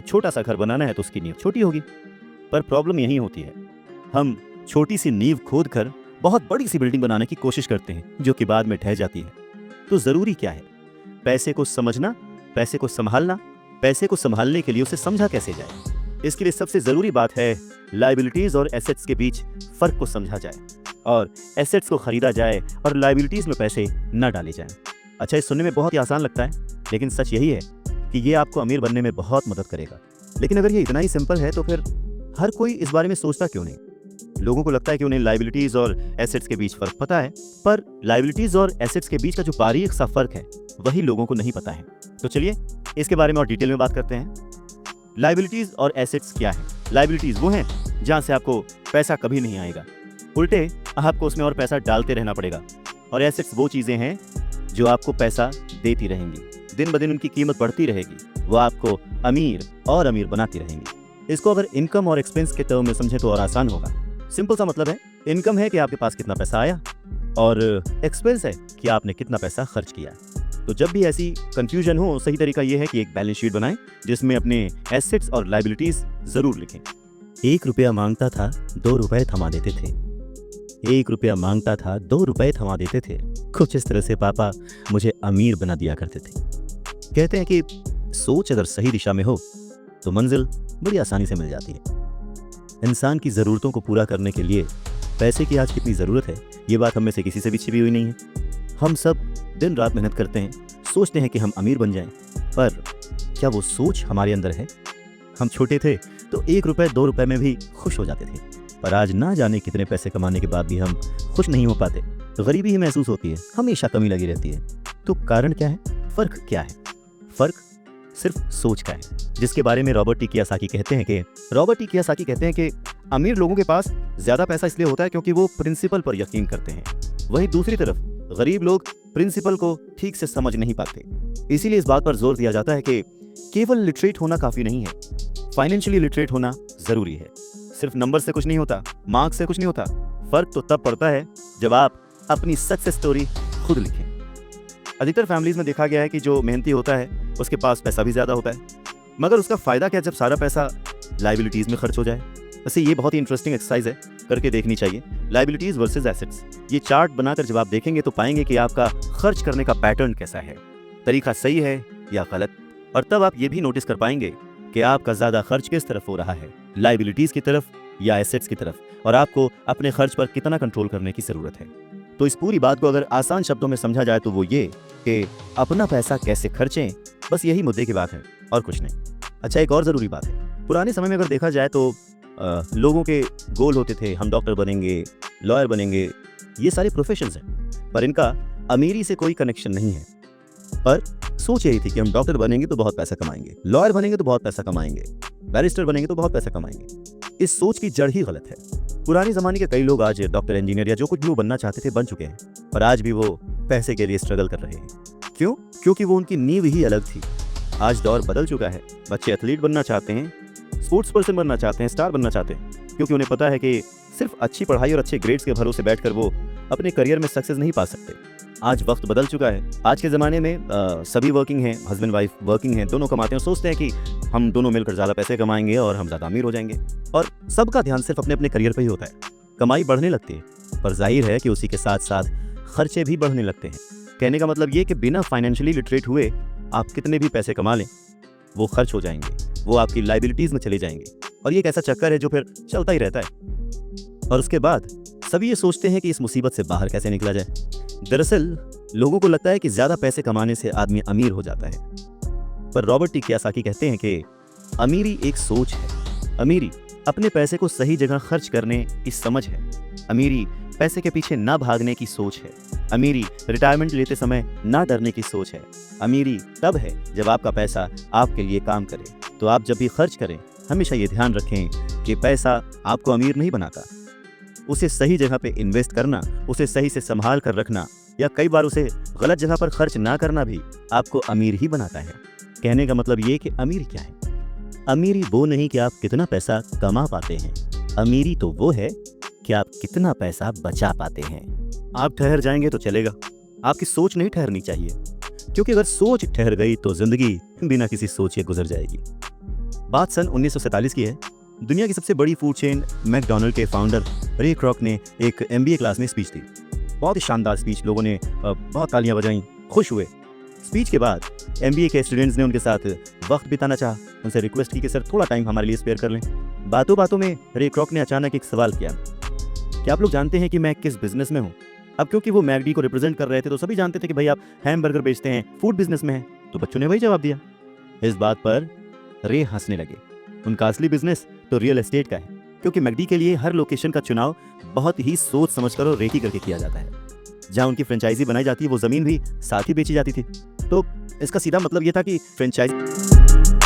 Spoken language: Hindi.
को छोटा सा घर बनाना है तो उसकी नींव छोटी होगी। पर प्रॉब्लम यही होती है, हम छोटी सी नींव खोद कर बहुत बड़ी सी बिल्डिंग बनाने की कोशिश करते हैं जो कि बाद में ढह जाती है। तो जरूरी क्या है? पैसे को समझना, पैसे को संभालना। पैसे को संभालने के लिए उसे समझा कैसे जाए, इसके लिए सबसे जरूरी बात है लायबिलिटीज और एसेट्स के बीच फर्क को समझा जाए और एसेट्स को खरीदा जाए और लायबिलिटीज में पैसे न डाले जाएं। अच्छा, ये सुनने में बहुत ही आसान लगता है, लेकिन सच यही है कि ये आपको अमीर बनने में बहुत मदद करेगा। लेकिन अगर ये इतना ही सिंपल है तो फिर हर कोई इस बारे में सोचता क्यों नहीं? लोगों को लगता है कि उन्हें लायबिलिटीज और एसेट्स के बीच फर्क पता है, पर लायबिलिटीज और एसेट्स के बीच का जो बारीक सा फर्क है वही लोगों को नहीं पता है। तो चलिए इसके बारे में और डिटेल में बात करते हैं। लायबिलिटीज और एसेट्स क्या है? लायबिलिटीज वो हैं जहां से आपको पैसा कभी नहीं आएगा, उल्टे आपको उसमें और पैसा डालते रहना पड़ेगा। और एसेट्स वो चीजें हैं जो आपको पैसा देती रहेंगी, दिन ब दिन उनकी कीमत बढ़ती रहेगी, वो आपको अमीर और अमीर बनाती रहेंगी। इसको अगर इनकम और एक्सपेंस के टर्म में समझे तो और आसान होगा। सिंपल सा मतलब है, इनकम है कि आपके पास कितना पैसा आया और एक्सपेंस है कि आपने कितना पैसा खर्च किया। तो जब भी ऐसी कंफ्यूजन हो, सही तरीका यह है कि एक बैलेंस शीट बनाएं जिसमें अपने एसेट्स और लायबिलिटीज जरूर लिखें। 1 रुपया मांगता था 2 रुपए थमा देते थे। 1 रुपया मांगता था 2 रुपए थमा देते थे। कुछ इस तरह से पापा मुझे अमीर बना दिया करते थे। कहते हैं कि सोच अगर सही दिशा में हो तो मंजिल बड़ी आसानी से मिल जाती है। इंसान की ज़रूरतों को पूरा करने के लिए पैसे की आज कितनी ज़रूरत है, ये बात हम में से किसी से भी छिपी हुई नहीं है। हम सब दिन रात मेहनत करते हैं, सोचते हैं कि हम अमीर बन जाएं, पर क्या वो सोच हमारे अंदर है? हम छोटे थे तो 1 रुपए 2 रुपए में भी खुश हो जाते थे, पर आज ना जाने कितने पैसे कमाने के बाद भी हम खुश नहीं हो पाते। तो गरीबी ही महसूस होती है, हमेशा कमी लगी रहती है। तो कारण क्या है? फर्क क्या है? फर्क सिर्फ सोच का है, जिसके बारे में रॉबर्ट टी कियोसाकी कहते हैं कि अमीर लोगों के पास ज्यादा पैसा इसलिए होता है क्योंकि वो प्रिंसिपल पर यकीन करते हैं। वहीं दूसरी तरफ गरीब लोग प्रिंसिपल को ठीक से समझ नहीं पाते। इसीलिए इस बात पर जोर दिया जाता है कि केवल लिटरेट होना काफी नहीं है, फाइनेंशियली लिटरेट होना जरूरी है। सिर्फ नंबर से कुछ नहीं होता, मार्क्स से कुछ नहीं होता। फर्क तो तब पड़ता है जब आप अपनी सक्सेस स्टोरी खुद लिखें। अधिकतर फैमिलीज में देखा गया है कि जो मेहनती होता है उसके पास पैसा भी ज्यादा होता है, मगर उसका फायदा क्या जब सारा पैसा लायबिलिटीज में खर्च हो जाए। वैसे ये बहुत ही इंटरेस्टिंग एक्सरसाइज है, करके देखनी चाहिए। लायबिलिटीज वर्सेस एसेट्स, ये चार्ट बनाकर जब आप देखेंगे तो पाएंगे कि आपका खर्च करने का पैटर्न कैसा है, तरीका सही है या गलत। और तब आप ये भी नोटिस कर पाएंगे कि आपका ज्यादा खर्च किस तरफ हो रहा है, लायबिलिटीज की तरफ या एसेट्स की तरफ, और आपको अपने खर्च पर कितना कंट्रोल करने की जरूरत है। तो इस पूरी बात को अगर आसान शब्दों में समझा जाए तो वो ये कि अपना पैसा कैसे खर्चें, बस यही मुद्दे की बात है और कुछ नहीं। अच्छा, एक और ज़रूरी बात है, पुराने समय में अगर देखा जाए तो लोगों के गोल होते थे, हम डॉक्टर बनेंगे, लॉयर बनेंगे, ये सारे प्रोफेशंस हैं, पर इनका अमीरी से कोई कनेक्शन नहीं है। पर सोच यही थी कि हम डॉक्टर बनेंगे तो बहुत पैसा कमाएंगे, लॉयर बनेंगे तो बहुत पैसा कमाएंगे, बैरिस्टर बनेंगे तो बहुत पैसा कमाएंगे। इस सोच की जड़ ही गलत है। पुराने ज़माने के कई लोग आज डॉक्टर, इंजीनियर या जो कुछ भी वो बनना चाहते थे बन चुके हैं, पर आज भी वो पैसे के लिए स्ट्रगल कर रहे हैं। क्यों? क्योंकि वो उनकी नींव ही अलग थी। आज दौर बदल चुका है, बच्चे एथलीट बनना चाहते हैं, स्पोर्ट्स पर्सन बनना चाहते हैं, स्टार बनना चाहते हैं, क्योंकि उन्हें पता है कि सिर्फ अच्छी पढ़ाई और अच्छे ग्रेड्स के भरोसे बैठकर वो अपने करियर में सक्सेस नहीं पा सकते। आज वक्त बदल चुका है। आज के ज़माने में सभी वर्किंग हैं, हस्बैंड वाइफ वर्किंग हैं, दोनों कमाते हैं और सोचते हैं कि हम दोनों मिलकर ज़्यादा पैसे कमाएंगे और हम ज़्यादा अमीर हो जाएंगे। और सबका ध्यान सिर्फ अपने अपने करियर पर ही होता है। कमाई बढ़ने लगती है, पर जाहिर है कि उसी के साथ साथ खर्चे भी बढ़ने लगते हैं। कहने का मतलब ये कि बिना फाइनेंशियली लिटरेट हुए आप कितने भी पैसे कमा लें, वो खर्च हो जाएंगे, वो आपकी लायबिलिटीज़ में चले जाएंगे, और ये एक ऐसा चक्कर है जो फिर चलता ही रहता है। और उसके बाद सभी ये सोचते हैं कि इस मुसीबत से बाहर कैसे निकला जाए। दरअसल लोगों को लगता है कि ज़्यादा पैसे कमाने से आदमी अमीर हो जाता है, पर रॉबर्ट टी कियोसाकी कहते हैं कि अमीरी एक सोच है। अमीरी अपने पैसे को सही जगह खर्च करने की समझ है। अमीरी पैसे के पीछे ना भागने की सोच है। अमीरी रिटायरमेंट लेते समय ना डरने की सोच है। अमीरी तब है जब आपका पैसा आपके लिए काम करे। तो आप जब भी खर्च करें हमेशा ये ध्यान रखें कि पैसा आपको अमीर नहीं बनाता। उसे सही जगह पे इन्वेस्ट करना, उसे सही से संभाल कर रखना, या कई बार उसे गलत जगह पर खर्च ना करना भी आपको अमीर ही बनाता है। कहने का मतलब ये कि अमीरी क्या है? अमीरी वो नहीं कि आप कितना पैसा कमा पाते हैं, अमीरी तो वो है कि आप कितना पैसा बचा पाते हैं। आप ठहर जाएंगे तो चलेगा, आपकी सोच नहीं ठहरनी चाहिए, क्योंकि अगर सोच ठहर गई तो जिंदगी बिना किसी सोच के गुजर जाएगी। बात सन 1947 की है। दुनिया की सबसे बड़ी फूड चेन मैकडोनल्ड के फाउंडर रे क्रॉक ने एक MBA क्लास में स्पीच दी। बहुत ही शानदार स्पीच, लोगों ने बहुत तालियां बजाईं, खुश हुए। स्पीच के बाद MBA के स्टूडेंट्स ने उनके साथ वक्त बिताना चाहा, उनसे रिक्वेस्ट की कि सर थोड़ा टाइम हमारे लिए स्पेयर कर लें। बातों बातों में रे क्रॉक ने अचानक एक सवाल किया, क्या आप लोग जानते हैं कि मैं किस बिजनेस में हूँ? अब क्योंकि वो मैकडी को रिप्रेजेंट कर रहे थे तो सभी जानते थे कि भाई आप हैमबर्गर बेचते हैं, फूड बिजनेस में हैं। तो बच्चों ने वही जवाब दिया। इस बात पर रे हंसने लगे। उनका असली बिजनेस तो रियल एस्टेट का है, क्योंकि मैकडी के लिए हर लोकेशन का चुनाव बहुत ही सोच समझकर और रेकी करके किया जाता है। जहाँ उनकी फ्रेंचाइजी बनाई जाती है वो जमीन भी साथ ही बेची जाती थी। तो इसका सीधा मतलब ये था कि फ्रेंचाइजी